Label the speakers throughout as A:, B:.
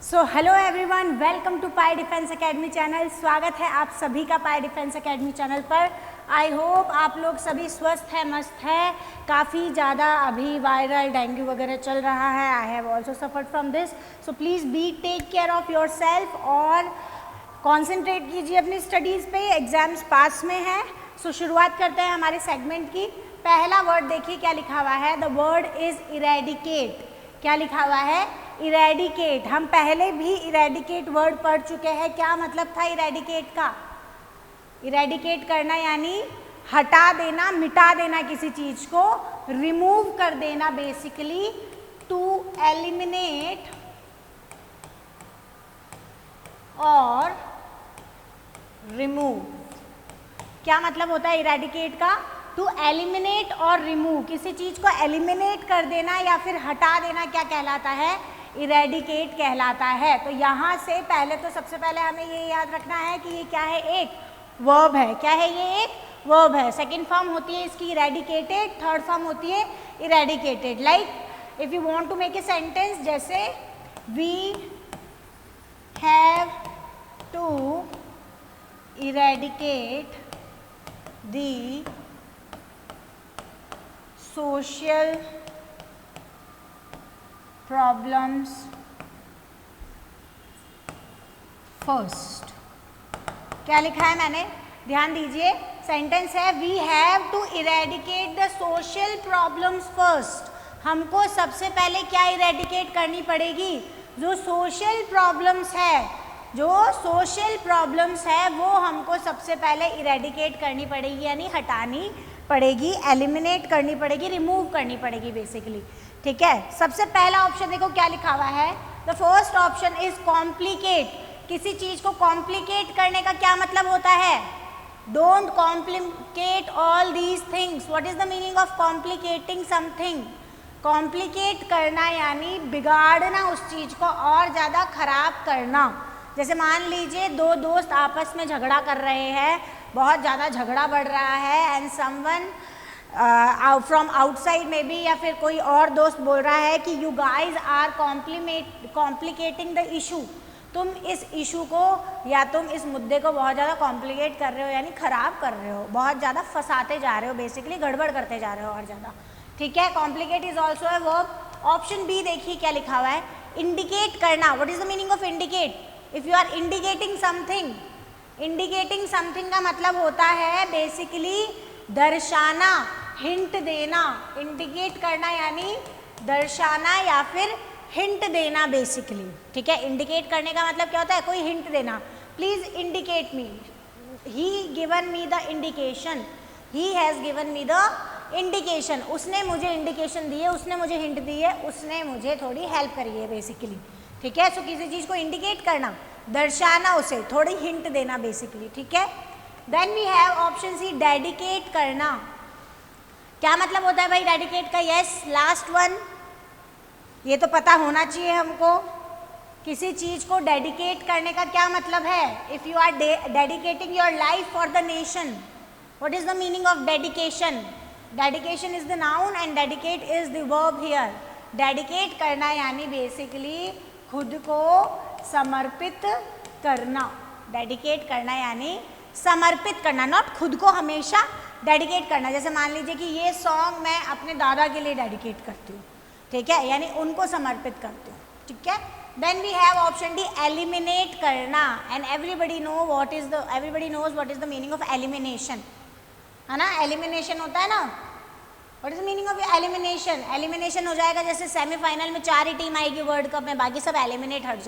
A: So hello everyone, welcome to Pi Defence Academy channel. स्वागत है आप सभी का पाई डिफेंस एकेडमी चैनल पर। आई होप आप लोग सभी स्वस्थ हैं, मस्त है। काफ़ी ज़्यादा अभी वायरल डेंगू वगैरह चल रहा है। I have also suffered from this, so please be take care of your self और कॉन्सेंट्रेट कीजिए अपनी स्टडीज़ पे। एग्ज़ाम्स पास में है। सो शुरुआत करते हैं हमारे सेगमेंट की। पहला वर्ड देखिए क्या लिखा हुआ है। The word is eradicate. क्या लिखा हुआ है? इरेडिकेट। हम पहले भी इरेडिकेट वर्ड पढ़ चुके हैं। क्या मतलब था इरेडिकेट का? इरेडिकेट करना यानी हटा देना, मिटा देना किसी चीज को, रिमूव कर देना, बेसिकली टू एलिमिनेट और रिमूव। क्या मतलब होता है इरेडिकेट का? टू एलिमिनेट और रिमूव। किसी चीज को एलिमिनेट कर देना या फिर हटा देना क्या कहलाता है? इरेडिकेट कहलाता है। तो यहाँ से पहले तो सबसे पहले हमें ये याद रखना है कि ये क्या है? एक वर्ब है। क्या है? ये एक वर्ब है। सेकंड फॉर्म होती है इसकी इरेडिकेटेड, थर्ड फॉर्म होती है eradicated. Like if you want to make a sentence, जैसे we have to eradicate the social problems first। क्या लिखा है मैंने? ध्यान दीजिए, सेंटेंस है we have to eradicate the social problems first. हमको सबसे पहले क्या इरेडिकेट करनी पड़ेगी? जो सोशल प्रॉब्लम्स है, जो सोशल प्रॉब्लम्स है वो हमको सबसे पहले इरेडिकेट करनी पड़ेगी, यानी हटानी पड़ेगी, एलिमिनेट करनी पड़ेगी, रिमूव करनी पड़ेगी बेसिकली। ठीक है, सबसे पहला ऑप्शन देखो क्या लिखा हुआ है। The first option is complicate. किसी चीज को कॉम्प्लिकेट करने का क्या मतलब होता है? Don't complicate all these things. What is the meaning of complicating something? Complicate करना यानी बिगाड़ना, उस चीज को और ज्यादा खराब करना। जैसे मान लीजिए दो दोस्त आपस में झगड़ा कर रहे हैं, बहुत ज़्यादा झगड़ा बढ़ रहा है, एंड समवन फ्रॉम आउटसाइड में भी, या फिर कोई और दोस्त बोल रहा है कि you guys are complicating the issue. तुम इस इशू को या तुम इस मुद्दे को बहुत ज़्यादा कॉम्प्लिकेट कर रहे हो, यानी ख़राब कर रहे हो, बहुत ज़्यादा फंसाते जा रहे हो, बेसिकली गड़बड़ करते जा रहे हो और ज़्यादा। ठीक है, complicate is also a verb. Option B देखिए क्या लिखा हुआ है, इंडिकेट करना। What is the meaning of indicate? If you are indicating something, indicating something का मतलब होता है बेसिकली दर्शाना, हिंट देना। इंडिकेट करना यानी दर्शाना या फिर हिंट देना बेसिकली। ठीक है, इंडिकेट करने का मतलब क्या होता है? कोई हिंट देना। Please indicate me, he given me the indication, he has given me the indication. उसने मुझे इंडिकेशन दी है, उसने मुझे हिंट दी है, उसने मुझे थोड़ी हेल्प करी है बेसिकली। ठीक है, सो किसी चीज़ को इंडिकेट करना, दर्शाना, उसे थोड़ी हिंट देना बेसिकली। ठीक है, then we have option C, dedicate करना। क्या मतलब होता है भाई डेडिकेट का? यस, लास्ट वन, ये तो पता होना चाहिए हमको। किसी चीज को डेडिकेट करने का क्या मतलब है? If you are dedicating your life for the nation, what is the meaning of dedication? Dedication is the noun and dedicate is the verb here. Dedicate करना यानी बेसिकली खुद को समर्पित करना। डेडिकेट करना यानी समर्पित करना, नॉट खुद को हमेशा डेडिकेट करना। जैसे मान लीजिए कि ये सॉन्ग मैं अपने दादा के लिए डेडिकेट करती हूँ, ठीक है, यानी उनको समर्पित करती हूँ। ठीक है, then we have option D, eliminate करना। And everybody knows what is the meaning of elimination, है ना? एलिमिनेशन होता है ना, what is the meaning of elimination? Elimination हो जाएगा जैसे सेमीफाइनल में 4 ही टीम आएगी वर्ल्ड कप में, बाकी सब एलिमिनेट हट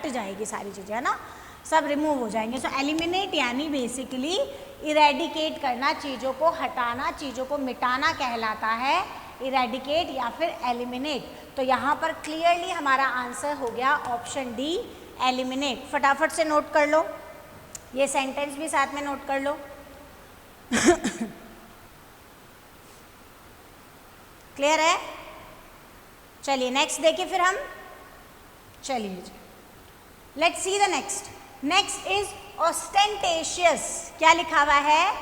A: जाएगी सारी चीज़ें, है ना, सब रिमूव हो जाएंगे। सो एलिमिनेट यानी बेसिकली इरेडिकेट करना, चीज़ों को हटाना, चीज़ों को मिटाना कहलाता है इरेडिकेट या फिर एलिमिनेट। तो यहाँ पर क्लियरली हमारा आंसर हो गया ऑप्शन डी, एलिमिनेट। फटाफट से नोट कर लो, ये सेंटेंस भी साथ में नोट कर लो। क्लियर है? चलिए नेक्स्ट देखिए फिर हम। चलिए let's see the next. Next is ostentatious. क्या लिखा हुआ है?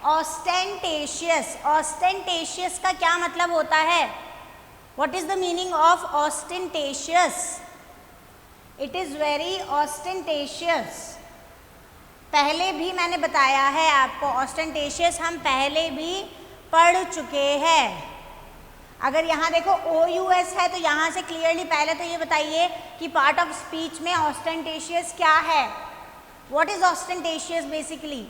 A: ऑस्टेंटेशियस। ऑस्टेंटेशियस का क्या मतलब होता है? What is the meaning of ostentatious? It is very ostentatious. पहले भी मैंने बताया है आपको, ऑस्टेंटेशियस हम पहले भी पढ़ चुके हैं। अगर यहाँ देखो OUS है तो यहाँ से क्लियरली पहले तो ये बताइए कि पार्ट ऑफ स्पीच में ऑस्टेंटेशियस क्या है। What is ostentatious basically?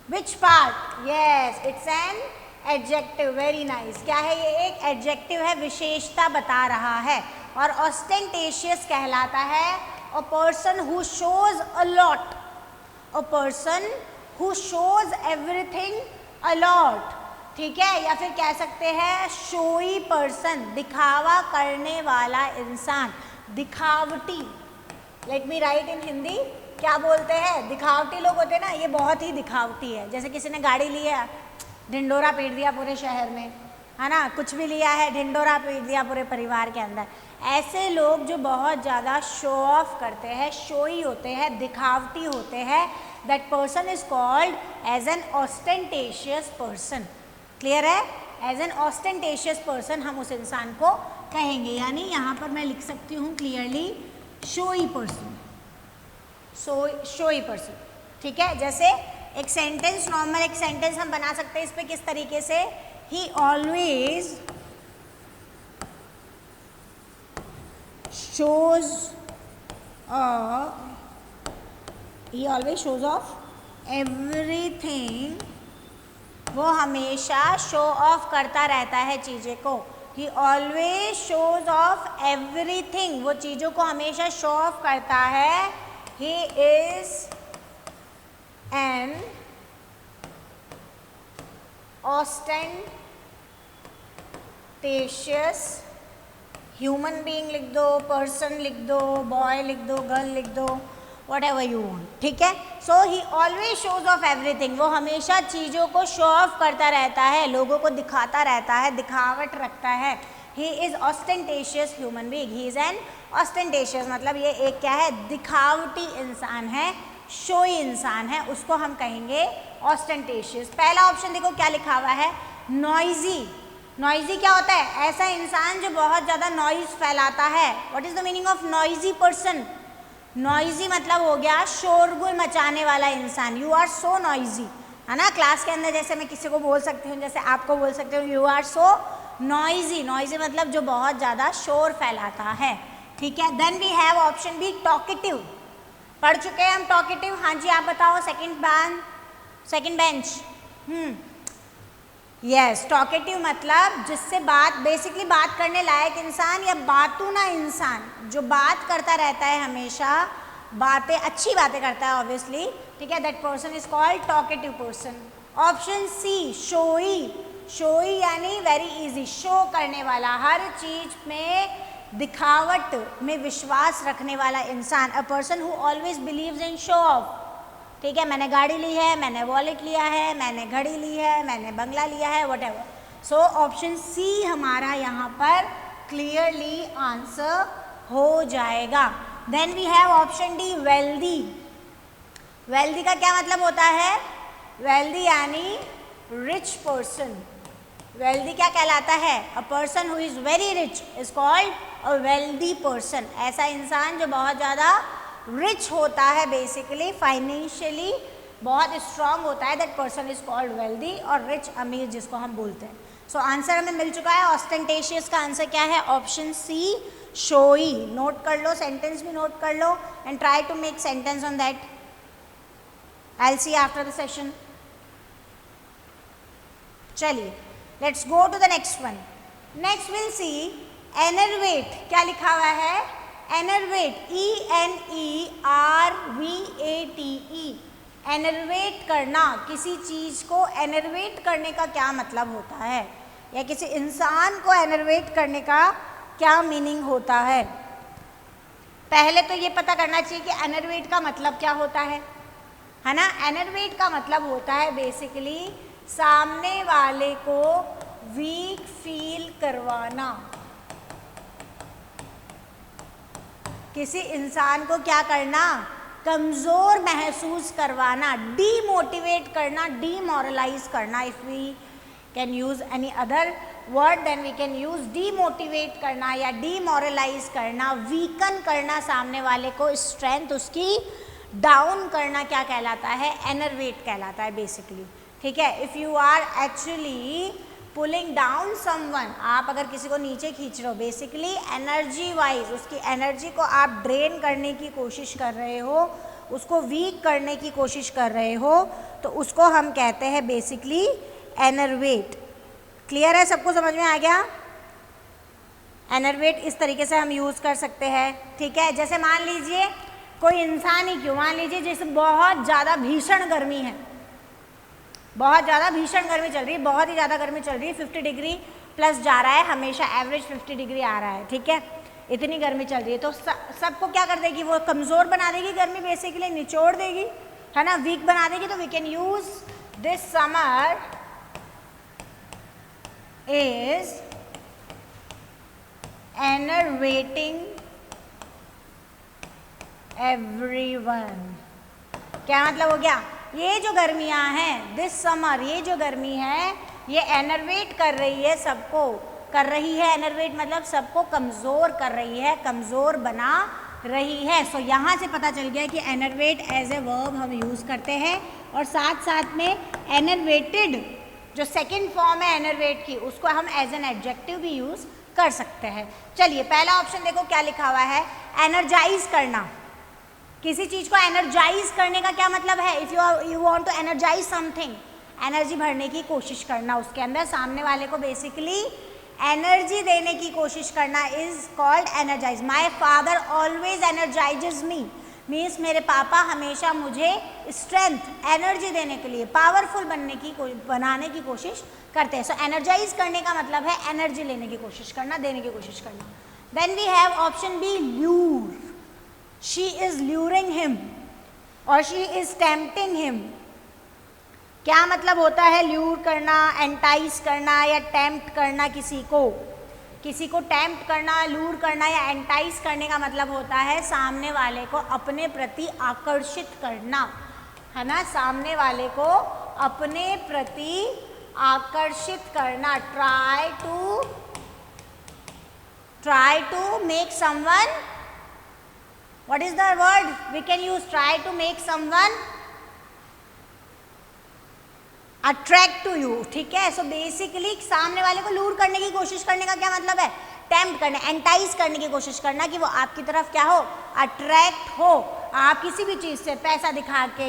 A: Which part? Yes, it's an adjective. Very nice. क्या है ये? एक एडजेक्टिव है, विशेषता बता रहा है। और ऑस्टेंटेशियस कहलाता है a person who shows a lot, a person who shows everything a lot, ठीक है। या फिर कह सकते हैं शोई पर्सन, दिखावा करने वाला इंसान, दिखावटी। लेट मी राइट इन हिंदी, क्या बोलते हैं? दिखावटी लोग होते हैं ना, ये बहुत ही दिखावटी है। जैसे किसी ने गाड़ी ली है, ढिंडोरा पीट दिया पूरे शहर में, है ना, कुछ भी लिया है, ढिंडोरा पीट दिया पूरे परिवार के अंदर। ऐसे लोग जो बहुत ज़्यादा शो ऑफ करते हैं, शोई होते हैं, दिखावटी होते हैं, that person is called as an ostentatious person. Clear है? एज एन ऑस्टेंटेशियस पर्सन हम उस इंसान को कहेंगे। यानी यहाँ पर मैं लिख सकती हूँ clearly showy person, showy person, ठीक है। जैसे एक सेंटेंस, नॉर्मल एक सेंटेंस हम बना सकते हैं इस पे किस तरीके से, ही always shows he always shows off everything, वो हमेशा शो ऑफ करता रहता है चीज़ें को। he always shows off everything, वो चीज़ों को हमेशा शो ऑफ करता है। he is an ostentatious human being लिख दो, पर्सन लिख दो, बॉय लिख दो, गर्ल लिख दो, वट एवर यू वॉन्ट, ठीक है। So he always shows off everything, वो हमेशा चीज़ों को शो ऑफ करता रहता है, लोगों को दिखाता रहता है, दिखावट रखता है। He is ostentatious human being, he is an ostentatious, मतलब ये एक क्या है? दिखावटी इंसान है, शोई इंसान है, उसको हम कहेंगे ऑस्टेंटेशियस। पहला ऑप्शन देखो क्या लिखा हुआ है, नॉइजी। नॉइजी क्या होता है? ऐसा इंसान जो बहुत ज़्यादा नॉइज फैलाता है। What is the meaning of noisy person? Noisy मतलब हो गया शोरगुल मचाने वाला इंसान। यू आर सो नॉइजी, है ना। क्लास के अंदर जैसे मैं किसी को बोल सकती हूँ, जैसे आपको बोल सकती हूँ you are so noisy. Noisy मतलब जो बहुत ज़्यादा शोर फैलाता है, ठीक है। Then we have option B talkative. पढ़ चुके हैं हम टॉकेटिव? हाँ जी, आप बताओ। Second bench. यस, टॉकेटिव मतलब जिससे बात, बेसिकली बात करने लायक इंसान या बातूना इंसान, जो बात करता रहता है हमेशा, बातें, अच्छी बातें करता है ऑब्वियसली, ठीक है। That person is called talkative person. Option C, showy. Showy यानी वेरी इजी, शो करने वाला, हर चीज में दिखावट में विश्वास रखने वाला इंसान। अ person who always believes in show off, ठीक है। मैंने गाड़ी ली है, मैंने वॉलेट लिया है, मैंने घड़ी ली है, मैंने बंगला लिया है, व्हाटएवर। सो ऑप्शन सी हमारा यहाँ पर क्लियरली आंसर हो जाएगा। Then we have option D, wealthy. Wealthy का क्या मतलब होता है? वेल्दी यानी रिच पर्सन। वेल्दी क्या कहलाता है? A person who is very rich is called a wealthy person. ऐसा इंसान जो बहुत ज़्यादा रिच होता है, बेसिकली फाइनेंशियली बहुत स्ट्रांग होता है, that person is called wealthy. और रिच अमीर जिसको हम बोलते हैं। सो आंसर हमें मिल चुका है। ऑस्टेंटेशियस का आंसर क्या है? Option C, showy. नोट कर लो, सेंटेंस भी नोट कर लो and try to make sentence on that. I will see after the session. चलिए, let's go to the next one. Next will see enervate. क्या लिखा हुआ है? एनर्वेट, ENERVATE। एनर्वेट करना, किसी चीज़ को एनर्वेट करने का क्या मतलब होता है, या किसी इंसान को एनर्वेट करने का क्या मीनिंग होता है? पहले तो ये पता करना चाहिए कि एनर्वेट का मतलब क्या होता है ना। एनर्वेट का मतलब होता है बेसिकली सामने वाले को वीक फील करवाना। किसी इंसान को क्या करना? कमज़ोर महसूस करवाना, डीमोटिवेट करना, डीमोरलाइज करना, if we can use any other word then we can use demotivate करना या डीमोरलाइज करना, वीकन करना सामने वाले को, स्ट्रेंथ उसकी डाउन करना क्या कहलाता है, एनर्वेट कहलाता है बेसिकली, ठीक है। If you are actually pulling down someone, आप अगर किसी को नीचे खींच रहे हो, बेसिकली एनर्जी वाइज उसकी एनर्जी को आप ड्रेन करने की कोशिश कर रहे हो, उसको वीक करने की कोशिश कर रहे हो, तो उसको हम कहते हैं बेसिकली एनर्वेट। क्लियर है, सबको समझ में आ गया? एनर्वेट इस तरीके से हम यूज़ कर सकते हैं, ठीक है। जैसे मान लीजिए कोई इंसान ही क्यों, मान लीजिए जैसे बहुत ज़्यादा भीषण गर्मी है, बहुत ज़्यादा भीषण गर्मी चल रही है, बहुत ही ज़्यादा गर्मी चल रही है, 50 डिग्री प्लस जा रहा है, हमेशा एवरेज 50 डिग्री आ रहा है, ठीक है। इतनी गर्मी चल रही है तो सबको क्या कर देगी, वो कमज़ोर बना देगी, गर्मी बेसिकली निचोड़ देगी, है ना, वीक बना देगी। तो we can use this summer is enervating everyone. क्या मतलब हो गया, ये जो गर्मियाँ हैं, दिस समर, ये जो गर्मी है ये एनर्वेट कर रही है सबको, कर रही है, एनर्वेट मतलब सबको कमज़ोर कर रही है, कमज़ोर बना रही है। सो यहाँ से पता चल गया कि एनर्वेट एज ए वर्ब हम यूज़ करते हैं, और साथ साथ में एनर्वेटेड जो सेकंड फॉर्म है एनर्वेट की, उसको हम एज एन एडजेक्टिव भी यूज़ कर सकते हैं। चलिए पहला ऑप्शन देखो क्या लिखा हुआ है, एनर्जाइज करना। किसी चीज़ को एनर्जाइज करने का क्या मतलब है, if you want to energize something, energy भरने की कोशिश करना उसके अंदर, सामने वाले को बेसिकली एनर्जी देने की कोशिश करना is called energize. My father always energizes me, means मेरे पापा हमेशा मुझे स्ट्रेंथ, एनर्जी देने के लिए, पावरफुल बनाने की कोशिश करते हैं। सो एनर्जाइज करने का मतलब है एनर्जी लेने की कोशिश करना, देने की कोशिश करना। Then we have option B, lure. She is luring him और शी इज टेम्पटिंग हिम। क्या मतलब होता है ल्यूर करना, एंटाइज करना या टेम्प्ट करना किसी को टेम्प्ट करना, लूर करना या एंटाइज करने का मतलब होता है सामने वाले को अपने प्रति आकर्षित करना, है ना, सामने वाले को अपने प्रति आकर्षित करना। Try to make someone, what is the word we can use, try to make someone attract to you, ठीक है। सो बेसिकली सामने वाले को लूर करने की कोशिश करने का क्या मतलब है, टेम्प्ट करना, एंटाइज करने की कोशिश करना कि वो आपकी तरफ क्या हो, अट्रैक्ट हो। आप किसी भी चीज़ से पैसा दिखा के,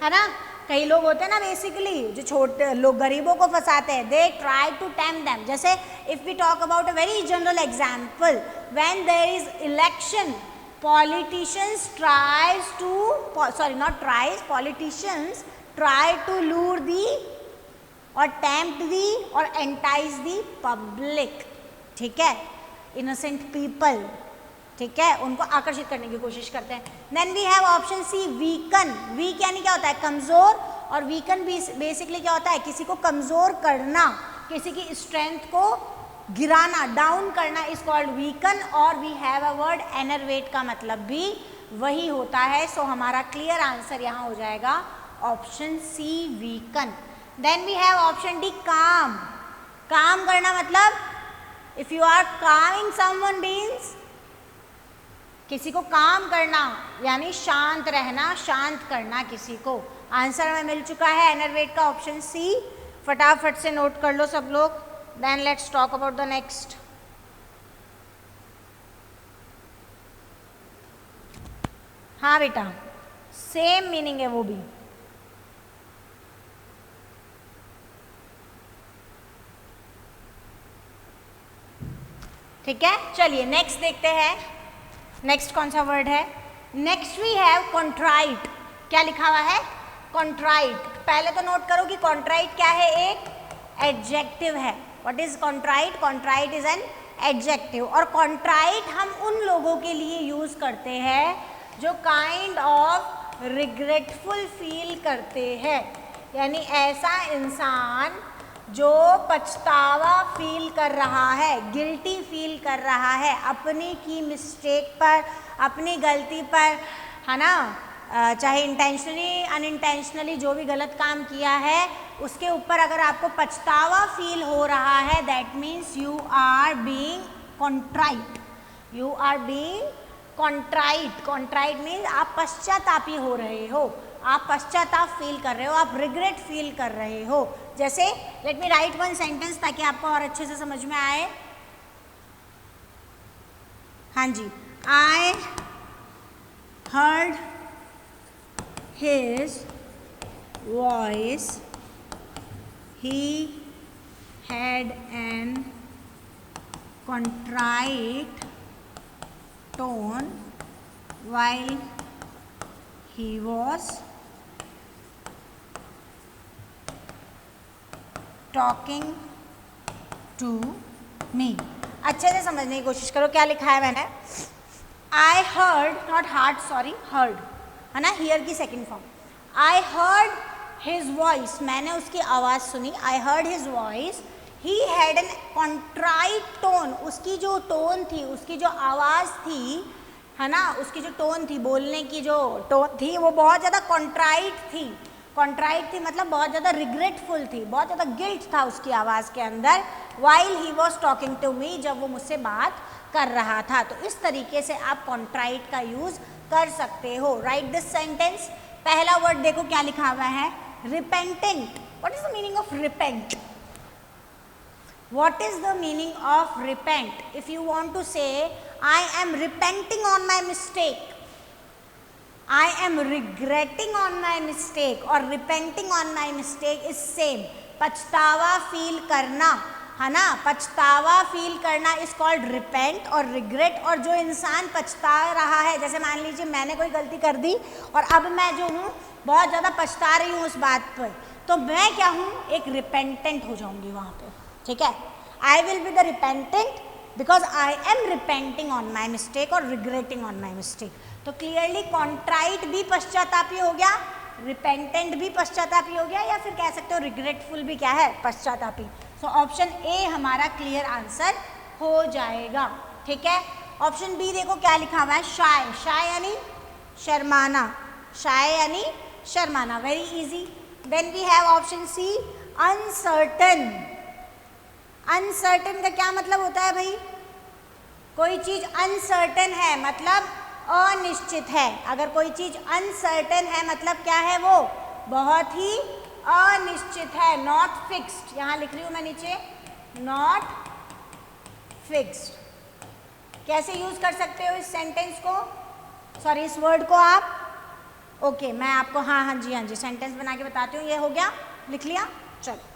A: है ना, कई लोग होते हैं ना बेसिकली जो छोटे लोग गरीबों को फंसाते हैं, they try to tempt them. जैसे if we talk about a very general example, when there is election, politicians try to lure the और tempt the और entice the public, ठीक है, innocent people, ठीक है, उनको आकर्षित करने की कोशिश करते हैं। Then we have option C, weaken। weak यानी क्या होता है, कमज़ोर, और weaken बेसिकली क्या होता है, किसी को कमज़ोर करना, किसी की स्ट्रेंथ को गिराना, डाउन करना इज कॉल्ड वीकन। और वी हैव अ वर्ड एनर्वेट का मतलब भी वही होता है। सो हमारा क्लियर आंसर यहाँ हो जाएगा option C, weaken. Then we have option D, काम। काम करना मतलब if you are Kameng someone means किसी को काम करना यानी शांत रहना, शांत करना किसी को। आंसर हमें मिल चुका है एनर्वेट का ऑप्शन सी। फटाफट से नोट कर लो सब लोग। Then let's talk about the next. हाँ बेटा, सेम मीनिंग है वो भी। ठीक है, चलिए नेक्स्ट देखते हैं। नेक्स्ट कौन सा वर्ड है, नेक्स्ट वी हैव कॉन्ट्राइट। क्या लिखा हुआ है, कॉन्ट्राइट। पहले तो नोट करो कि कॉन्ट्राइट क्या है, एक एडजेक्टिव है। What is contrite? Contrite is an adjective। और contrite हम उन लोगों के लिए यूज़ करते हैं जो kind of regretful feel करते हैं, यानी ऐसा इंसान जो पछतावा फील कर रहा है, गिल्टी फील कर रहा है अपनी की मिस्टेक पर, अपनी गलती पर, है ना, चाहे इंटेंशनली अनइंटेंशनली जो भी गलत काम किया है उसके ऊपर अगर आपको पछतावा फील हो रहा है, that means you are being contrite, you are being contrite. Contrite means आप पश्चातापी हो रहे हो, आप पश्चाताप फील कर रहे हो, आप रिग्रेट फील कर रहे हो। जैसे let me right one sentence ताकि आपको और अच्छे से समझ में आए। हाँ जी, आई heard his voice, he had an contrite tone while he was talking to me। अच्छे से समझने की कोशिश करो क्या लिखा है मैंने। I heard, not heard, sorry, heard, है ना, hear की second form. I heard his voice, मैंने उसकी आवाज़ सुनी। I heard his voice, he had an contrite tone, उसकी जो टोन थी, उसकी जो आवाज़ थी, है ना, उसकी जो टोन थी, बोलने की जो टोन थी वो बहुत ज़्यादा कॉन्ट्राइट थी। कॉन्ट्राइट थी मतलब बहुत ज़्यादा रिग्रेटफुल थी, बहुत ज़्यादा गिल्ट था उसकी आवाज़ के अंदर। while he was talking to me, जब वो मुझसे बात कर रहा था। तो इस तरीके से आप कॉन्ट्राइट का यूज कर सकते हो। Right this sentence. पहला वर्ड देखो क्या लिखा हुआ है, repentant. What is the meaning of repent? What is the meaning of repent? If you want to say I am repenting on my mistake, I am regretting on my mistake और repenting on my mistake is same. पछतावा feel करना, है ना, पछतावा feel करना is called repent और regret. और जो इंसान पछता रहा है, जैसे मान लीजिए मैंने कोई गलती कर दी और अब मैं जो हूँ बहुत ज़्यादा पछता रही हूँ उस बात पर, तो मैं क्या हूँ, एक रिपेंटेंट हो जाऊँगी वहाँ पे। ठीक है, I will be the repentant because I am repenting on my mistake और रिग्रेटिंग ऑन माई मिस्टेक। तो क्लियरली कॉन्ट्राइट भी पश्चातापी हो गया, रिपेंटेंट भी पश्चातापी हो गया, या फिर कह सकते हो रिग्रेटफुल भी क्या है, पश्चातापी। सो ऑप्शन ए हमारा क्लियर आंसर हो जाएगा। ठीक है, ऑप्शन बी देखो क्या लिखा हुआ है, शाय। शाय यानी शर्माना, शाय यानी शर्माना, very easy. Then we have option C, uncertain. Uncertain का क्या मतलब होता है भाई? कोई चीज अनसर्टन है मतलब अनिश्चित है। अगर कोई चीज अनसर्टन है मतलब क्या है, वो बहुत ही अनिश्चित है, नॉट फिक्स्ड। यहां लिख रही हूं मैं नीचे, नॉट फिक्स्ड। कैसे यूज कर सकते हो इस सेंटेंस को, सॉरी इस वर्ड को आप? ओके, मैं आपको हाँ जी सेंटेंस बना के बताती हूँ। ये हो गया, लिख लिया, चलो।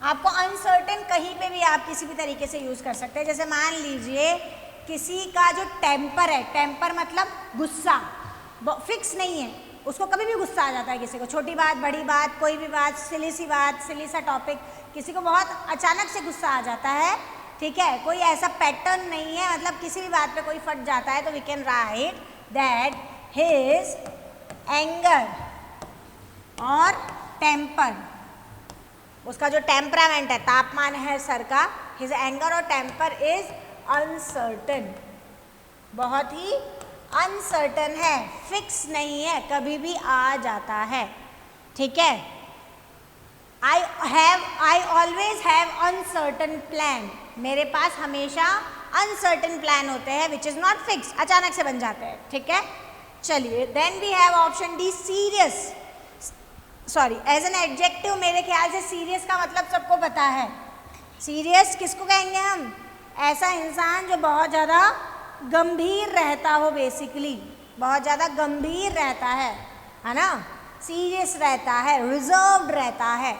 A: आपको अनसर्टेन कहीं पे भी आप किसी भी तरीके से यूज कर सकते हैं। जैसे मान लीजिए किसी का जो टेम्पर है, टेम्पर मतलब गुस्सा, फिक्स नहीं है, उसको कभी भी गुस्सा आ जाता है। किसी को छोटी बात, बड़ी बात, कोई भी बात, सिली सी बात, सिली सा टॉपिक, किसी को बहुत अचानक से गुस्सा आ जाता है। ठीक है, कोई ऐसा पैटर्न नहीं है, मतलब किसी भी बात पे कोई फट जाता है, तो we can write that his anger और टेम्पर, उसका जो टेम्परामेंट है, तापमान है सर का, हिज एंगर और टेम्पर इज अनसर्टन, बहुत ही अनसर्टन है, फिक्स नहीं है, कभी भी आ जाता है। ठीक है, I always have uncertain plan, मेरे पास हमेशा अनसर्टन प्लान होते हैं, विच इज नॉट फिक्स, अचानक से बन जाते हैं। ठीक है, चलिए। Then we have option D, serious. Sorry, as an adjective मेरे ख्याल से सीरियस का मतलब सबको पता है। सीरियस किसको कहेंगे हम? ऐसा इंसान जो बहुत ज़्यादा गंभीर रहता हो, बेसिकली बहुत ज़्यादा गंभीर रहता है ना, सीरियस रहता है, रिजर्व्ड रहता है।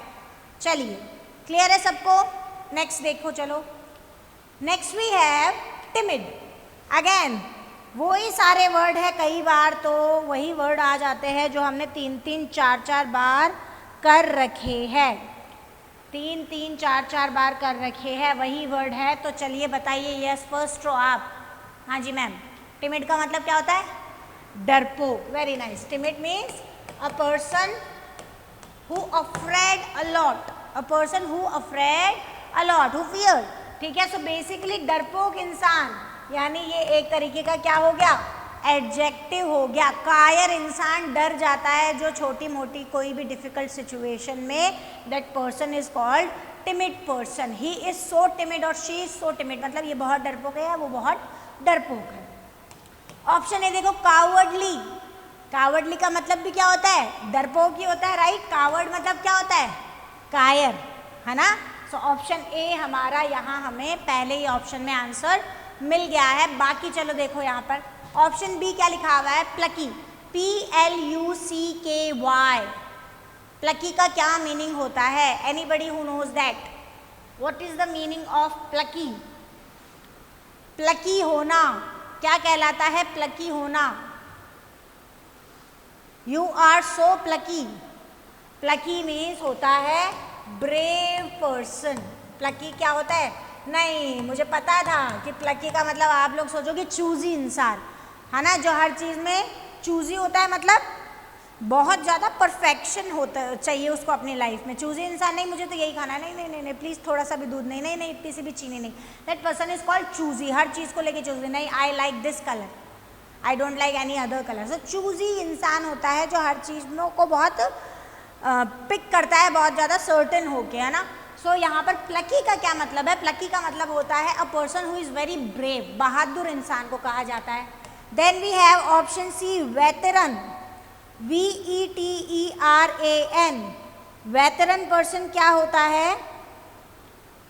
A: चलिए, क्लियर है सबको? नेक्स्ट देखो, चलो। Next we have timid. Again वही सारे वर्ड है, कई बार तो वही वर्ड आ जाते हैं जो हमने 3-3, 4-4 बार कर रखे हैं, 3-3, 4-4 बार कर रखे हैं, वही वर्ड है। तो चलिए बताइए, यस फर्स्ट रो आप। हाँ जी मैम, टिमिड का मतलब क्या होता है? डरपोक। Very nice. Timid means a person who afraid a lot, a person who afraid a lot, who fear. ठीक है, सो बेसिकली डरपोक इंसान, यानी ये एक तरीके का क्या हो गया? एडजेक्टिव हो गया। कायर इंसान डर जाता है जो छोटी मोटी कोई भी डिफिकल्ट सिचुएशन में, that person is called timid person. He is so timid और शी इज सो टिमिड, मतलब ये बहुत डरपोक है, वो बहुत डरपोक है। ऑप्शन ए देखो, कावर्डली। कावर्डली का मतलब भी क्या होता है? डरपोक ही होता है, राइट। कावर्ड मतलब क्या होता है? कायर, है ना। सो ऑप्शन ए हमारा यहाँ हमें पहले ही ऑप्शन में आंसर मिल गया है। बाकी चलो देखो यहाँ पर ऑप्शन बी क्या लिखा हुआ है? प्लकी, PLUCKY। प्लकी का क्या मीनिंग होता है? Anybody who knows that? What is the meaning of plucky? Plucky होना क्या कहलाता है? प्लकी होना, you are so plucky. Plucky means होता है ब्रेव पर्सन। प्लकी क्या होता है? नहीं, मुझे पता था कि प्लकी का मतलब आप लोग सोचोगे चूजी इंसान, है ना, जो हर चीज़ में चूजी होता है, मतलब बहुत ज़्यादा परफेक्शन होता चाहिए उसको अपनी लाइफ में। चूजी इंसान, नहीं मुझे तो यही खाना है, नहीं नहीं नहीं नहीं प्लीज़ थोड़ा सा भी दूध नहीं, नहीं नहीं इतनी सी भी चीनी नहीं, that person is called choosy. हर चीज़ को लेके चूजी, नहीं I like this colour, I don't like any other colour. So choosy इंसान होता है जो हर चीज़ों को बहुत पिक करता है, बहुत ज़्यादा सर्टेन होके, है ना। सो यहाँ पर प्लकी का क्या मतलब है? प्लकी का मतलब होता है a person who is very brave, बहादुर इंसान को कहा जाता है। Then we have option C, veteran, VETERAN। Veteran person क्या होता है?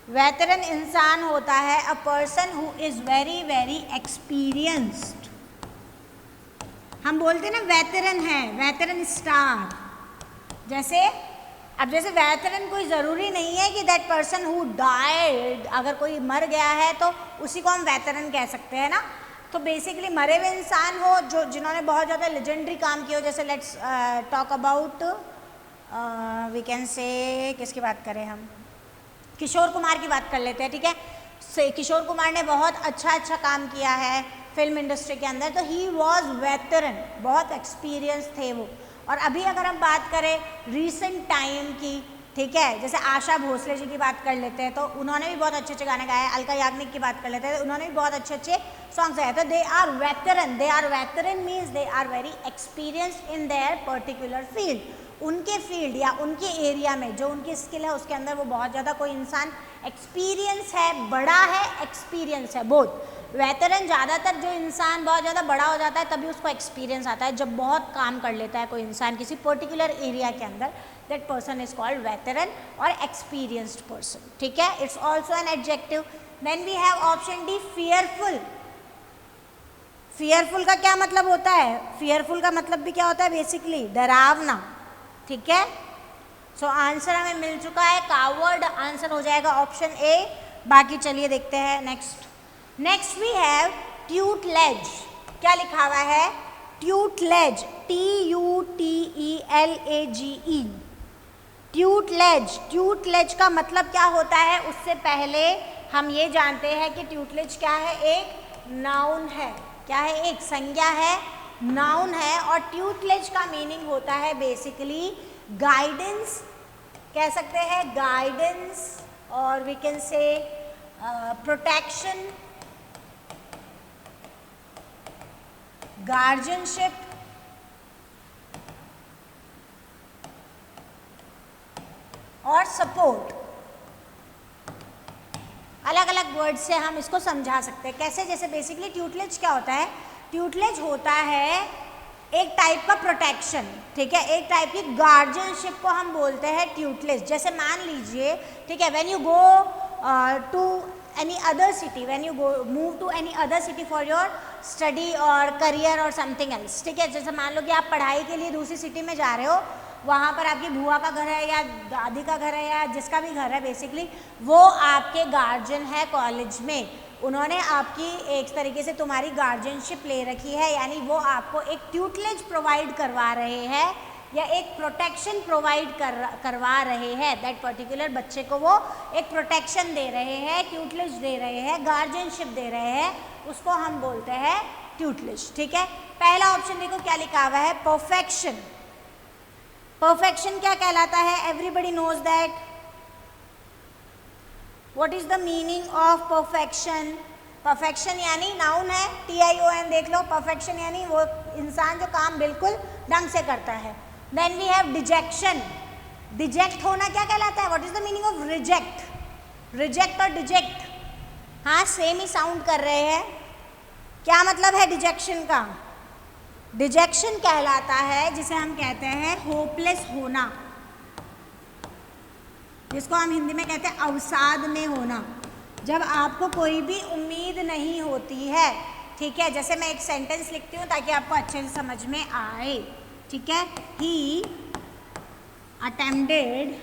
A: वेटरन इंसान होता है a person who is very very experienced. हम बोलते हैं ना वेटरन है, वेटरन स्टार। जैसे अब जैसे वेटरन कोई ज़रूरी नहीं है कि दैट पर्सन हु डाइड, अगर कोई मर गया है तो उसी को हम वेटरन कह सकते हैं ना। तो बेसिकली मरे हुए इंसान हो जो जिन्होंने बहुत ज़्यादा लेजेंडरी काम किया हो, जैसे let's talk about, we can say, किसकी बात करें हम? किशोर कुमार की बात कर लेते हैं, ठीक है। किशोर कुमार ने बहुत अच्छा काम किया है फिल्म इंडस्ट्री के अंदर, तो ही वॉज वेटरन, बहुत एक्सपीरियंस थे वो। और अभी अगर हम बात करें रीसेंट टाइम की, ठीक है, जैसे आशा भोसले जी की बात कर लेते हैं तो उन्होंने भी बहुत अच्छे गाने गाए। अलका याग्निक की बात कर लेते हैं तो उन्होंने भी बहुत अच्छे सॉन्ग्स गाए। तो they are veteran, they are veteran means they are very experienced in their particular field. उनके फील्ड या उनके एरिया में जो उनकी स्किल है उसके अंदर वो बहुत ज़्यादा, कोई इंसान एक्सपीरियंस है, बड़ा है, एक्सपीरियंस है, बोथ। वेटरन ज़्यादातर जो इंसान बहुत ज़्यादा बड़ा हो जाता है तभी उसको एक्सपीरियंस आता है, जब बहुत काम कर लेता है कोई इंसान किसी पर्टिकुलर एरिया के अंदर, that person is called veteran और एक्सपीरियंस्ड पर्सन, ठीक है। It's also an adjective. Then we have option D, fearful. Fearful का क्या मतलब होता है? फियरफुल का मतलब भी क्या होता है? बेसिकली डरावना, ठीक है। सो आंसर हमें मिल चुका है, कावर्ड आंसर हो जाएगा ऑप्शन ए। बाकी चलिए देखते हैं next. Next we have tutelage. क्या लिखा हुआ है? Tutelage, TUTELAGE। ट्यूटलेज, ट्यूटलेज का मतलब क्या होता है? उससे पहले हम ये जानते हैं कि ट्यूटलेज क्या है? एक नाउन है। क्या है? एक संज्ञा है, नाउन है। और ट्यूटलेज का मीनिंग होता है बेसिकली गाइडेंस, कह सकते हैं गाइडेंस, और we can say protection, guardianship, और सपोर्ट। अलग अलग वर्ड से हम इसको समझा सकते हैं। कैसे? जैसे बेसिकली ट्यूटलेज क्या होता है? ट्यूटलेज होता है एक टाइप का प्रोटेक्शन, ठीक है, एक टाइप की गार्जियनशिप को हम बोलते हैं ट्यूटलेज। जैसे मान लीजिए, ठीक है, when you go to any other city, when you go move to any other city for your study or career or something else, ठीक है। जैसे मान लो कि आप पढ़ाई के लिए दूसरी सिटी में जा रहे हो, वहाँ पर आपकी बुआ का घर है या दादी का घर है या जिसका भी घर है, बेसिकली वो आपके गार्जियन है कॉलेज में। उन्होंने आपकी एक तरीके से तुम्हारी गार्जियनशिप ले रखी है, यानी वो आपको एक ट्यूटलेज प्रोवाइड करवा रहे हैं या एक प्रोटेक्शन प्रोवाइड करवा रहे हैं। दैट पर्टिकुलर बच्चे को वो एक प्रोटेक्शन दे रहे हैं, ट्यूटलेज दे रहे हैं, गार्जियनशिप दे रहे हैं, उसको हम बोलते हैं ट्यूटलेज, ठीक है। पहला ऑप्शन देखो क्या लिखा हुआ है? परफेक्शन। परफेक्शन क्या कहलाता है? Everybody knows that. What is the meaning of perfection? Perfection यानी नाउन है, TION देख लो, परफेक्शन यानी वो इंसान जो काम बिल्कुल ढंग से करता है। देन वी हैव डिजेक्शन, डिजेक्ट होना क्या कहलाता है? What is the meaning of reject? Reject और डिजेक्ट हाँ सेम ही साउंड कर रहे हैं। क्या मतलब है डिजेक्शन का? डिजेक्शन कहलाता है जिसे हम कहते हैं होपलेस होना, जिसको हम हिंदी में कहते हैं अवसाद में होना, जब आपको कोई भी उम्मीद नहीं होती है। ठीक है, जैसे मैं एक सेंटेंस लिखती हूँ ताकि आपको अच्छे से समझ में आए। ठीक है, ही अटेम्प्टेड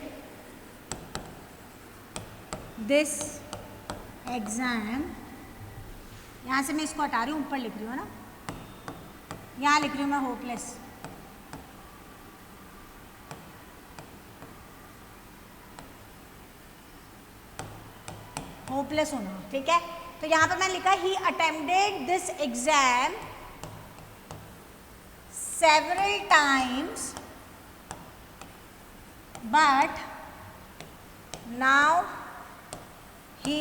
A: दिस एग्जाम, यहाँ से मैं इसको हटा रही हूँ, ऊपर लिख रही हूँ ना, यहाँ लिख रही हूँ मैं होपलेस। होपलेस होना, ठीक है। तो यहाँ पर मैंने लिखा he attempted this exam several times but now he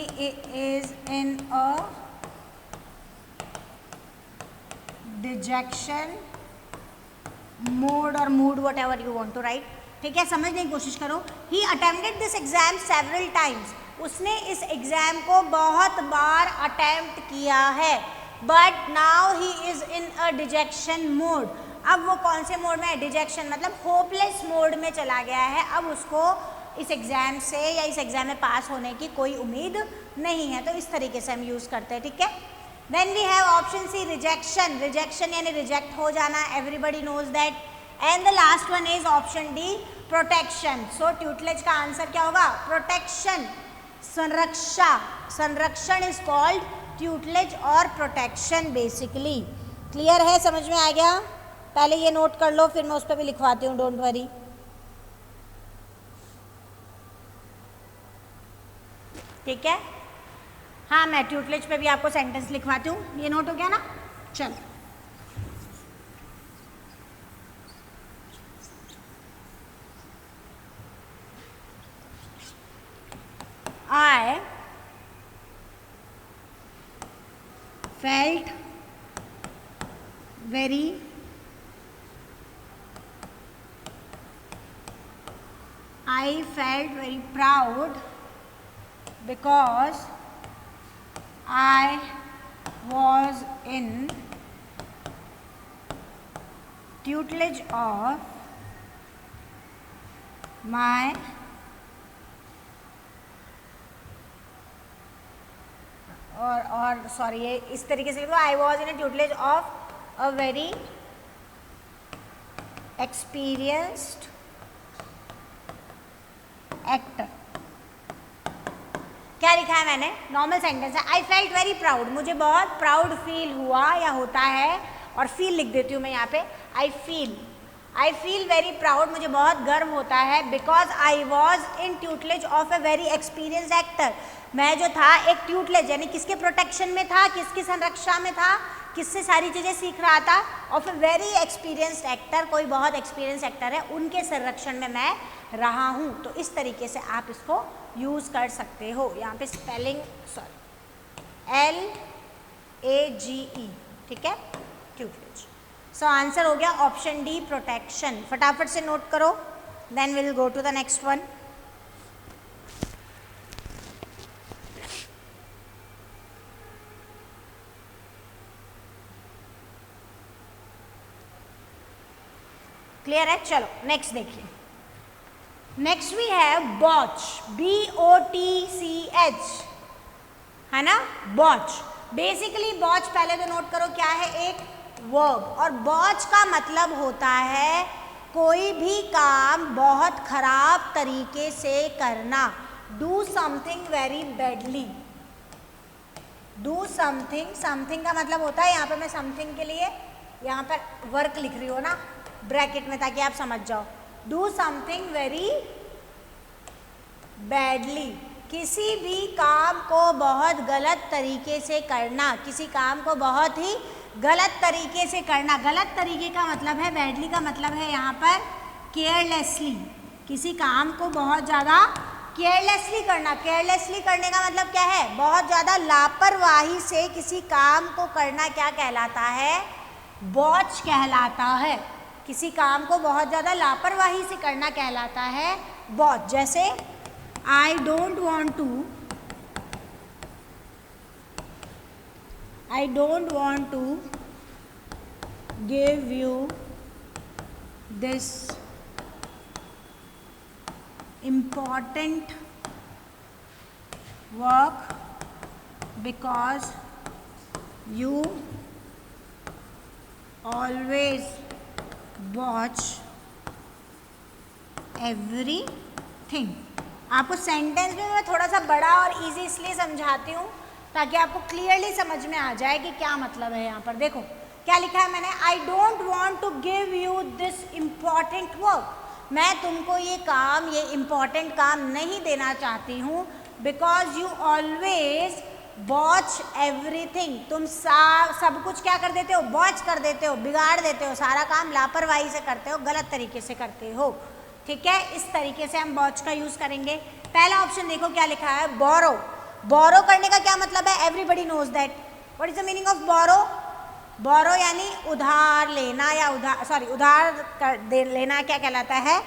A: is in a dejection mode or mood, whatever you want to write। ठीक है, समझने की कोशिश करो। he attempted this exam several times, उसने इस एग्जाम को बहुत बार अटेम्प्ट किया है। but now he is in a dejection mode, अब वो कौन से मोड में है? डिजेक्शन मतलब होपलेस मोड में चला गया है। अब उसको इस एग्जाम से या इस एग्जाम में पास होने की कोई उम्मीद नहीं है। तो इस तरीके से हम यूज़ करते हैं। ठीक है, then we have option C rejection, rejection यानी रिजेक्ट हो जाना, everybody knows that. And the last one is option D protection. So tutelage का आंसर क्या होगा? प्रोटेक्शन, संरक्षा। संरक्षण इज कॉल्ड ट्यूटलेज और प्रोटेक्शन बेसिकली। क्लियर है, समझ में आ गया? पहले ये नोट कर लो, फिर मैं उस पर भी लिखवाती हूँ, डोंट वरी। ठीक है, हाँ मैं ट्यूटलेज पे भी आपको सेंटेंस लिखवाती हूँ। ये नोट हो गया ना? चलो, I felt very proud because I was in tutelage of my और सॉरी ये इस तरीके से लिखो, I was in tutelage of a very experienced actor. क्या लिखा है मैंने? नॉर्मल सेंटेंस है, आई फेल्ट वेरी प्राउड, मुझे बहुत प्राउड फील हुआ या होता है, और फील लिख देती हूँ मैं यहाँ पे, आई फील वेरी प्राउड, मुझे बहुत गर्व होता है, because I was in tutelage of a very experienced actor. मैं जो था एक ट्यूटलेज यानी किसके प्रोटेक्शन में था, किसकी संरक्षा में था, किससे सारी चीज़ें सीख रहा था, of a very experienced actor, कोई बहुत एक्सपीरियंस एक्टर है, उनके संरक्षण में मैं रहा हूँ। तो इस तरीके से आप इसको यूज़ कर सकते हो। यहाँ पे स्पेलिंग LAGE, ठीक है, ट्यूटलेज। सो आंसर हो गया ऑप्शन डी प्रोटेक्शन। फटाफट से नोट करो, then will go to the next one. Clear है? चलो नेक्स्ट देखिए। Next we have botch, BOTCH, है ना, बॉच। बेसिकली बॉच पहले तो नोट करो क्या है, एक वर्ब, और बॉच का मतलब होता है कोई भी काम बहुत खराब तरीके से करना, do something very badly, do something. Something का मतलब होता है, यहाँ पर मैं समथिंग के लिए यहाँ पर वर्क लिख रही हूँ ना ब्रैकेट में, ताकि आप समझ जाओ। डू समथिंग वेरी बैडली, किसी भी काम को बहुत गलत तरीके से करना, किसी काम को बहुत ही गलत तरीके से करना। गलत तरीके का मतलब है, बैडली का मतलब है यहाँ पर केयरलेसली, किसी काम को बहुत ज़्यादा केयरलेसली करना, केयरलेसली करने का मतलब क्या है, बहुत ज़्यादा लापरवाही से किसी काम को करना क्या कहलाता है, बॉच कहलाता है। किसी काम को बहुत ज़्यादा लापरवाही से करना कहलाता है बॉच। जैसे I don't want to give you this important work because you always watch everything। आपको सेंटेंस में मैं थोड़ा सा बड़ा और इजी इसलिए समझाती हूँ ताकि आपको क्लियरली समझ में आ जाए कि क्या मतलब है। यहाँ पर देखो क्या लिखा है मैंने, I don't want to give you this important work, मैं तुमको ये काम, ये इम्पॉर्टेंट काम नहीं देना चाहती हूँ, because you always watch everything, तुम सब कुछ क्या कर देते हो, वॉच कर देते हो, बिगाड़ देते हो, सारा काम लापरवाही से करते हो, गलत तरीके से करते हो। ठीक है, इस तरीके से हम वॉच का यूज करेंगे। पहला ऑप्शन देखो क्या लिखा है, बोरो। बोरो करने का क्या मतलब है, everybody knows that. What is the meaning of borrow? Borrow यानी उधार लेना या उधार लेना क्या कहलाता है,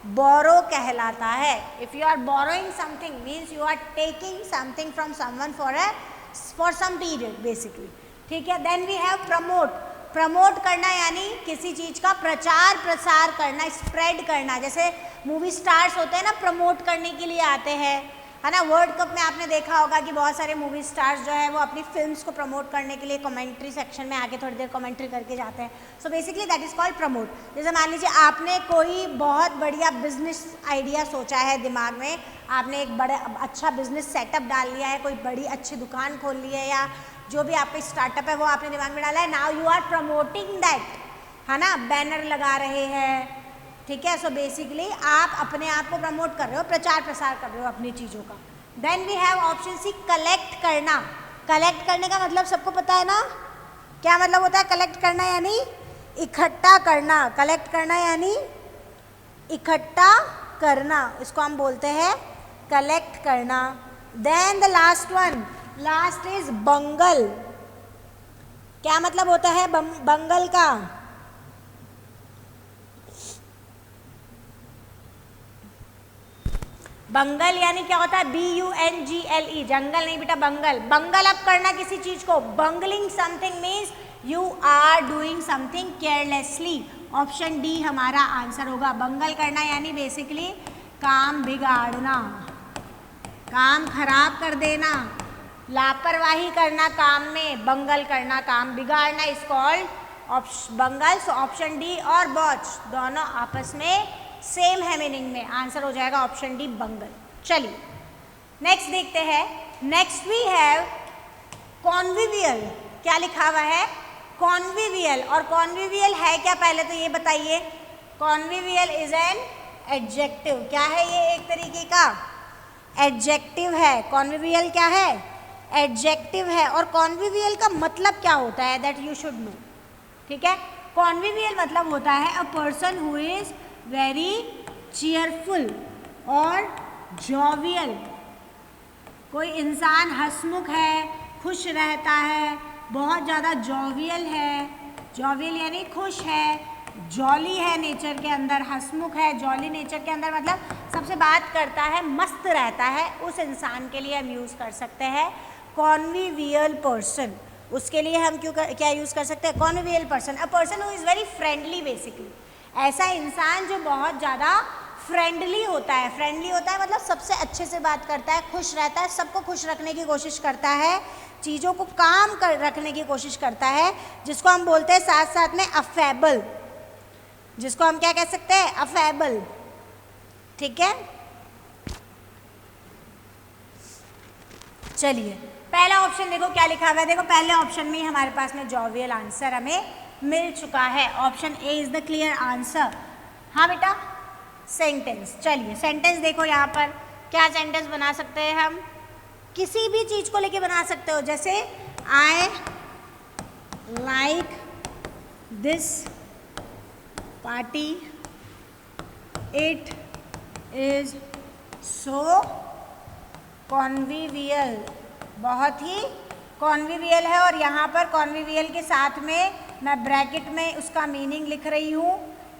A: बोरो कहलाता है। If you are borrowing something means you are taking something from someone for some period basically. ठीक है, then we have promote. Promote करना यानी किसी चीज़ का प्रचार प्रसार करना, स्प्रेड करना। जैसे मूवी स्टार्स होते हैं ना, प्रमोट करने के लिए आते हैं, है ना। वर्ल्ड कप में आपने देखा होगा कि बहुत सारे मूवी स्टार्स जो है वो अपनी फिल्म्स को प्रमोट करने के लिए कमेंट्री सेक्शन में आके थोड़ी देर कमेंट्री करके जाते हैं। So basically that is called promote. जैसे मान लीजिए आपने कोई बहुत बढ़िया बिजनेस आइडिया सोचा है दिमाग में, आपने एक बड़ा अच्छा बिजनेस सेटअप डाल लिया है, कोई बड़ी अच्छी दुकान खोल ली है, या जो भी आपका स्टार्टअप है वो आपने दिमाग में डाला है। Now you are promoting that, है ना, बैनर लगा रहे हैं। ठीक है, सो बेसिकली आप अपने आप को प्रमोट कर रहे हो, प्रचार प्रसार कर रहे हो अपनी चीज़ों का। Then we have option C, collect करना। कलेक्ट करने का मतलब सबको पता है ना, क्या मतलब होता है कलेक्ट करना, यानी इकट्ठा करना। कलेक्ट करना यानी इकट्ठा करना, इसको हम बोलते हैं कलेक्ट करना। Then the last one, last is bungle. क्या मतलब होता है बंगल का? बंगल यानी क्या होता है, BUNGLE, जंगल नहीं बेटा, बंगल। बंगल अप करना किसी चीज को, bungling something means you are doing something carelessly. Option D हमारा आंसर होगा। बंगल करना यानी बेसिकली काम बिगाड़ना, काम खराब कर देना, लापरवाही करना काम में, बंगल करना, काम बिगाड़ना is called bungle. So option D और बॉच दोनों आपस में सेम है मीनिंग में, आंसर हो जाएगा ऑप्शन डी बंगल। चलिए नेक्स्ट देखते हैं। Next we have convivial. क्या लिखा हुआ है, कॉन्विवियल। और कॉन्विवियल है क्या, पहले तो ये बताइए। कॉन्विवियल इज एन एडजेक्टिव। क्या है ये, एक तरीके का एडजेक्टिव है। कॉन्विवियल क्या है, एडजेक्टिव है। और कॉन्विवियल का मतलब क्या होता है, दैट यू शुड नो। ठीक है, कॉन्विवियल मतलब होता है a person who is very cheerful और जॉवियल। कोई इंसान हंसमुख है, खुश रहता है, बहुत ज़्यादा जॉवियल है। जॉवियल यानी खुश है, जॉली है नेचर के अंदर, हंसमुख है, जॉली नेचर के अंदर मतलब सबसे बात करता है, मस्त रहता है। उस इंसान के लिए हम यूज़ कर सकते हैं कॉन्विवियल पर्सन। उसके लिए हम क्या यूज़ कर सकते हैं, convivial person. A person who is very friendly basically, ऐसा इंसान जो बहुत ज़्यादा फ्रेंडली होता है। फ्रेंडली होता है मतलब सबसे अच्छे से बात करता है, खुश रहता है, सबको खुश रखने की कोशिश करता है, चीज़ों को काम कर रखने की कोशिश करता है, जिसको हम बोलते हैं साथ साथ में अफेबल, जिसको हम क्या कह सकते हैं, अफेबल। ठीक है, चलिए पहला ऑप्शन देखो क्या लिखा हुआ है। देखो पहले ऑप्शन में ही हमारे पास में जॉवियल आंसर हमें मिल चुका है। Option A is the clear answer. हाँ बेटा, सेंटेंस। चलिए सेंटेंस देखो यहाँ पर क्या सेंटेंस बना सकते हैं हम, किसी भी चीज़ को लेके बना सकते हो। जैसे I like this party, it is so convivial, बहुत ही कॉन्विवियल है। और यहाँ पर कॉन्विवियल के साथ में मैं ब्रैकेट में उसका मीनिंग लिख रही हूँ।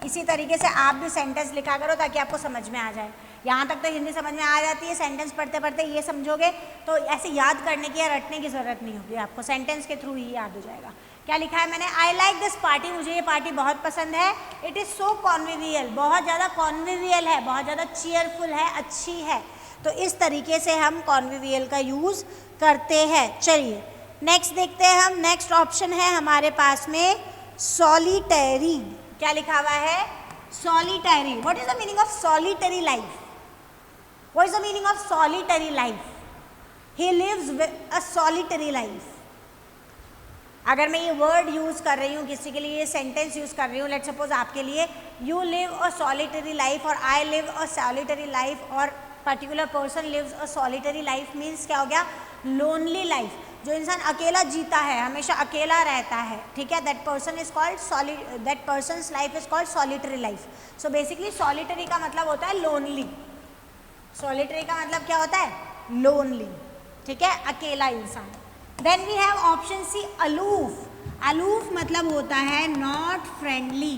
A: इसी तरीके से आप भी सेंटेंस लिखा करो ताकि आपको समझ में आ जाए। यहाँ तक तो हिंदी समझ में आ जाती है, सेंटेंस पढ़ते पढ़ते ये समझोगे तो ऐसे याद करने की या रटने की ज़रूरत नहीं होगी, आपको सेंटेंस के थ्रू ही याद हो जाएगा। क्या लिखा है मैंने? आई लाइक दिस पार्टी, मुझे ये पार्टी बहुत पसंद है। इट इज़ सो कॉन्विवियल, बहुत ज़्यादा कॉन्विवियल है, बहुत ज़्यादा चीयरफुल है, अच्छी है। तो इस तरीके से हम कॉन्विवियल का यूज़ करते हैं। चलिए नेक्स्ट देखते हैं हम। नेक्स्ट ऑप्शन है हमारे पास में सॉलिटरी। क्या लिखा हुआ है? Solitary. What is the meaning of solitary life? What is the meaning of solitary life? He lives a solitary life. अगर मैं ये वर्ड यूज कर रही हूँ किसी के लिए, ये सेंटेंस यूज कर रही हूँ, लेट सपोज आपके लिए, you live a solitary life और I live a solitary life और particular person lives a solitary life, means क्या हो गया? Lonely life. जो इंसान अकेला जीता है, हमेशा अकेला रहता है, ठीक है, that person is called that persons life is called solitary life. So basically solitary का मतलब होता है लोनली। सॉलिटरी का मतलब क्या होता है? लोनली, ठीक है, अकेला इंसान। Then we have option C aloof. Aloof मतलब होता है not friendly,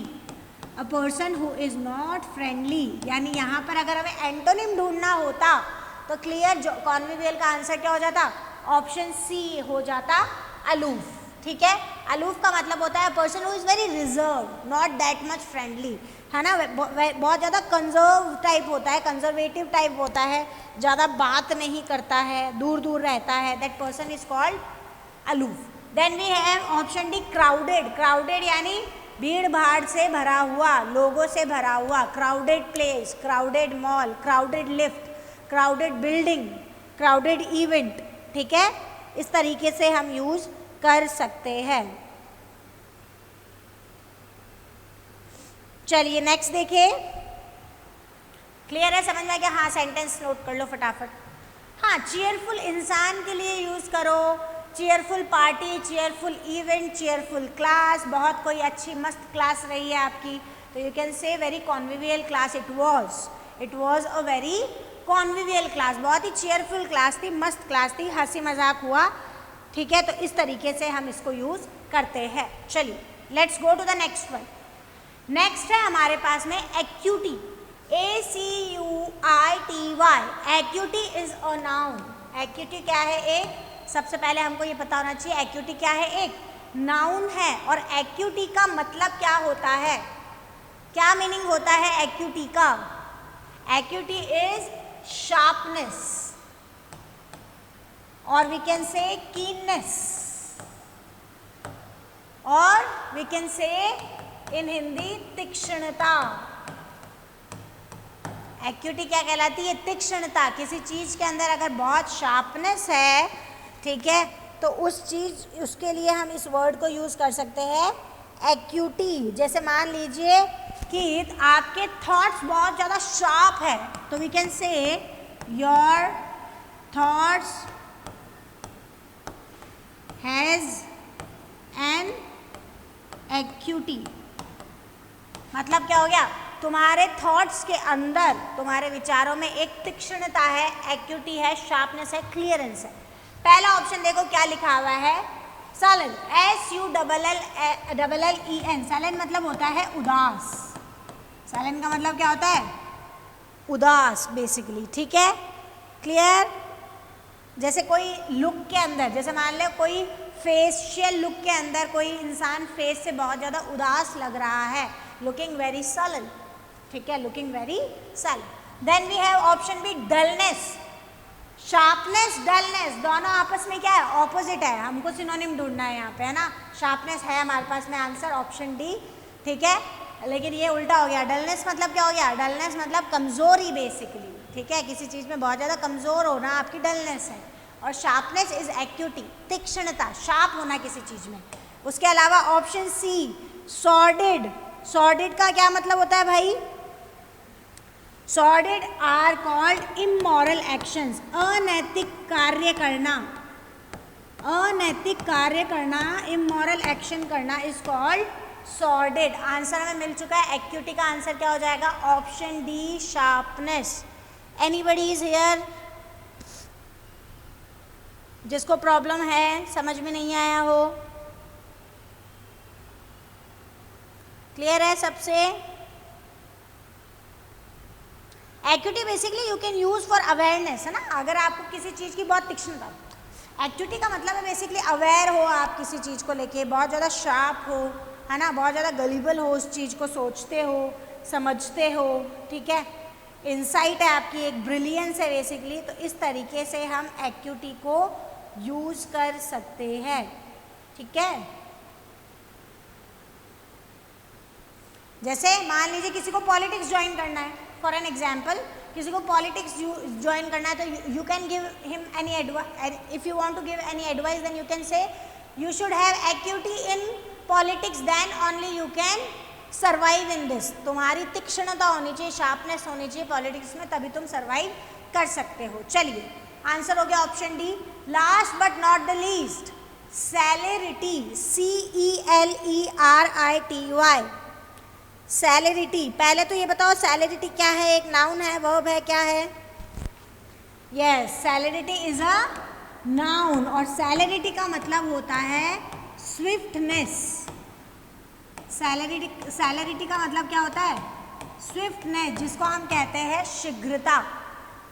A: a person who is not friendly. यानी यहाँ पर अगर हमें एंटोनिम ढूंढना होता तो क्लियर जो कॉन्विवियल का आंसर क्या हो जाता? ऑप्शन सी हो जाता, अलूफ, ठीक है। अलूफ का मतलब होता है person who is very reserve, not that much friendly, है ना, बहुत ज़्यादा कंजर्व टाइप होता है, कंजर्वेटिव टाइप होता है, ज़्यादा बात नहीं करता है, दूर दूर रहता है, that person is called aloof. Then we have option D crowded. Crowded यानी भीड़ भाड़ से भरा हुआ, लोगों से भरा हुआ, crowded place, crowded mall, crowded lift, crowded building, crowded event, ठीक है। इस तरीके से हम यूज कर सकते हैं। चलिए नेक्स्ट देखिए। क्लियर है, समझ में आ गया? हाँ, सेंटेंस नोट कर लो फटाफट। हाँ, चीयरफुल इंसान के लिए यूज करो, cheerful party, cheerful event, cheerful class. बहुत कोई अच्छी मस्त क्लास रही है आपकी, तो you can say very convivial class it was a very convivial class. बहुत ही चीयरफुल क्लास थी, मस्त क्लास थी, हंसी मजाक हुआ, ठीक है। तो इस तरीके से हम इसको यूज करते हैं। चलिए let's go to the next one. Next है हमारे पास में acuity, ACUITY। Acuity is a noun. Acuity क्या है? एक, सबसे पहले हमको ये पता होना चाहिए एक्यूटी क्या है? एक नाउन है। और एक्यूटी का मतलब क्या होता है? क्या मीनिंग होता है एक्यूटी का? Acuity is sharpness or we can say keenness और we can say in Hindi तीक्ष्णता। एक्यूटी क्या कहलाती है? तीक्ष्णता। किसी चीज के अंदर अगर बहुत शार्पनेस है, ठीक है, तो उस चीज, उसके लिए हम इस वर्ड को यूज कर सकते हैं एक्यूटी। जैसे मान लीजिए कि आपके थॉट्स बहुत ज़्यादा शार्प है, तो we can say your thoughts has an acuity. मतलब क्या हो गया? तुम्हारे थॉट्स के अंदर, तुम्हारे विचारों में एक तीक्ष्णता है, एक्यूटी है, शार्पनेस है, क्लियरेंस है। पहला ऑप्शन देखो क्या लिखा हुआ है? Sullen, SULLEN। सलन मतलब होता है उदास। सलन का मतलब क्या होता है? उदास बेसिकली, ठीक है, क्लियर। जैसे कोई लुक के अंदर, जैसे मान लो कोई फेशियल लुक के अंदर कोई इंसान फेस से बहुत ज़्यादा उदास लग रहा है, लुकिंग वेरी सलन, ठीक है, looking very sullen. Then we have option B dullness. Sharpness, dullness दोनों आपस में क्या है? ऑपोजिट है। हमको सिनोनिम ढूंढना है यहाँ पे, है ना। शार्पनेस है हमारे पास में आंसर ऑप्शन डी, ठीक है, लेकिन ये उल्टा हो गया। डलनेस मतलब क्या हो गया? डलनेस मतलब कमजोरी बेसिकली, ठीक है, किसी चीज़ में बहुत ज़्यादा कमज़ोर होना आपकी डलनेस है। और शार्पनेस इज एक्यूटी, तीक्ष्णता, शार्प होना किसी चीज़ में। उसके अलावा ऑप्शन सी सॉर्डिड। सॉर्डिड का क्या मतलब होता है भाई? Sordid are called immoral actions. अनैतिक कार्य करना, अनैतिक कार्य करना, इमोरल एक्शन करना इज कॉल्ड सॉर्डिड। आंसर हमें मिल चुका है। एक्यूटी का आंसर क्या हो जाएगा? Option D, sharpness. Anybody is here? जिसको प्रॉब्लम है, समझ में नहीं आया हो, क्लियर है सबसे? Activity basically you can use for awareness, है ना, अगर आपको किसी चीज़ की बहुत तीक्ष्णता, एक्टिविटी का मतलब है बेसिकली अवेयर हो आप किसी चीज़ को लेके, बहुत ज़्यादा शार्प हो, है ना, बहुत ज़्यादा गलिबल हो, उस चीज़ को सोचते हो, समझते हो, ठीक है, इंसाइट है आपकी, एक ब्रिलियंस है बेसिकली। तो इस तरीके से हम एक्टिविटी को यूज कर सकते हैं, ठीक है। जैसे मान लीजिए किसी को पॉलिटिक्स ज्वाइन करना है, फॉर एन एग्जाम्पल, किसी को पॉलिटिक्स ज्वाइन करना है, तो you can give him any advice, if you want to give any advice then you can say you should have activity in politics, then only you can survive in this. तुम्हारी तीक्ष्णता होनी चाहिए, sharpness होनी चाहिए politics में, तभी तुम survive कर सकते हो। चलिए आंसर हो गया option D. Last but not the least, celerity, CELERITY, celerity. पहले तो ये बताओ सेलेरिटी क्या है, एक नाउन है, वर्ब है, क्या है? यस, सेलेरिटी इज अ नाउन, और सेलेरिटी का मतलब होता है स्विफ्टनेस। सेलेरिटी का मतलब क्या होता है? स्विफ्टनेस, जिसको हम कहते हैं शीघ्रता।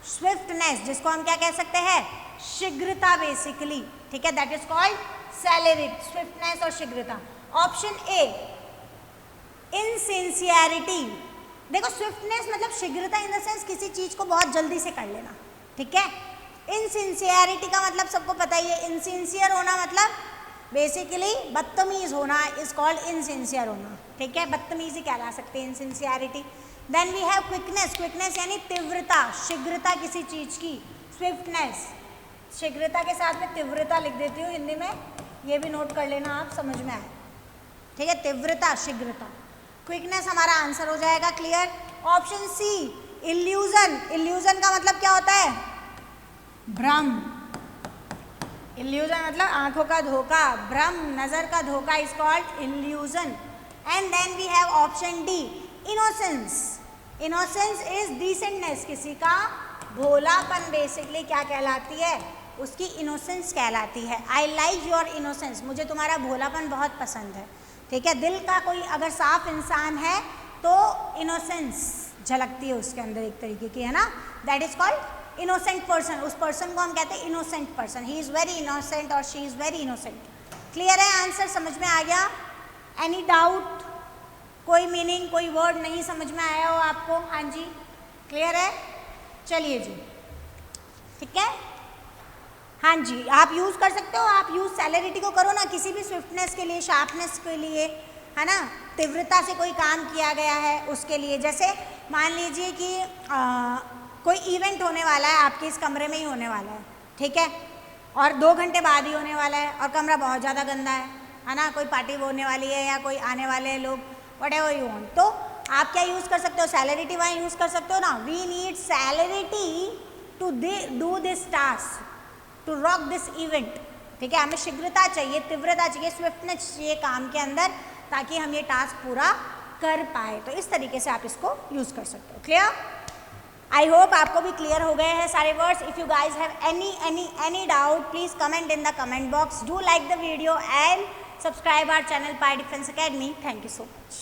A: स्विफ्टनेस जिसको हम क्या कह सकते हैं? शीघ्रता बेसिकली, ठीक है, दैट इज कॉल्ड सेलेरिटी, स्विफ्टनेस और शीघ्रता। Option A insincerity. देखो स्विफ्टनेस मतलब शीघ्रता इन द सेंस किसी चीज को बहुत जल्दी से कर लेना, ठीक है। इनसिंसियरिटी का मतलब सबको पता ही है, इनसिंसियर होना मतलब बेसिकली बदतमीज होना, इज कॉल्ड इनसिंसियर होना, ठीक है, बदतमीजी कहला सकते हैं insincerity. Then we have quickness, quickness यानी तीव्रता, शीघ्रता किसी चीज की, स्विफ्टनेस, शीघ्रता के साथ में तीव्रता लिख देती हूँ हिंदी में, ये भी नोट कर लेना आप, समझ में आए, ठीक है, तीव्रता, शीघ्रता। क्विकनेस हमारा आंसर हो जाएगा, clear. Option C illusion, illusion का मतलब क्या होता है? भ्रम। इल्यूजन मतलब आंखों का धोखा, भ्रम, नजर का धोखा is called illusion. And then we have option D innocence. Innocence is decentness, किसी का भोलापन बेसिकली क्या कहलाती है? उसकी इनोसेंस कहलाती है। आई लाइक योर इनोसेंस, मुझे तुम्हारा भोलापन बहुत पसंद है, ठीक है। दिल का कोई अगर साफ इंसान है तो इनोसेंस झलकती है उसके अंदर एक तरीके की, है ना, that is called innocent person. उस पर्सन को हम कहते हैं innocent person, he is very innocent और she is very innocent. Clear है? आंसर समझ में आ गया? Any doubt? कोई मीनिंग, कोई वर्ड नहीं समझ में आया हो आपको? हाँ जी, क्लियर है? चलिए जी, ठीक है, हाँ जी, आप यूज़ कर सकते हो, आप यूज़ सेलेरिटी को करो ना किसी भी स्विफ्टनेस के लिए, शार्पनेस के लिए, है ना, तीव्रता से कोई काम किया गया है उसके लिए। जैसे मान लीजिए कि कोई इवेंट होने वाला है, आपके इस कमरे में ही होने वाला है, ठीक है, और 2 घंटे बाद ही होने वाला है, और कमरा बहुत ज़्यादा गंदा है ना, कोई पार्टी होने वाली है या कोई आने वाले हैं लोग, व्हाटएवर यू वांट, तो आप क्या यूज़ कर सकते हो? सेलेरिटी वहाँ यूज़ कर सकते हो ना। We need celerity to do this task, to rock this event, ठीक है, हमें शीघ्रता चाहिए, तीव्रता चाहिए, स्विफ्टनेस चाहिए काम के अंदर, ताकि हम ये टास्क पूरा कर पाए। तो इस तरीके से आप इसको यूज़ कर सकते हो। क्लियर? आई होप आपको भी क्लियर हो गए हैं सारे words. If you guys have any doubt please comment in the comment box. Do like the video and subscribe our channel Pai defence academy. Thank you so much.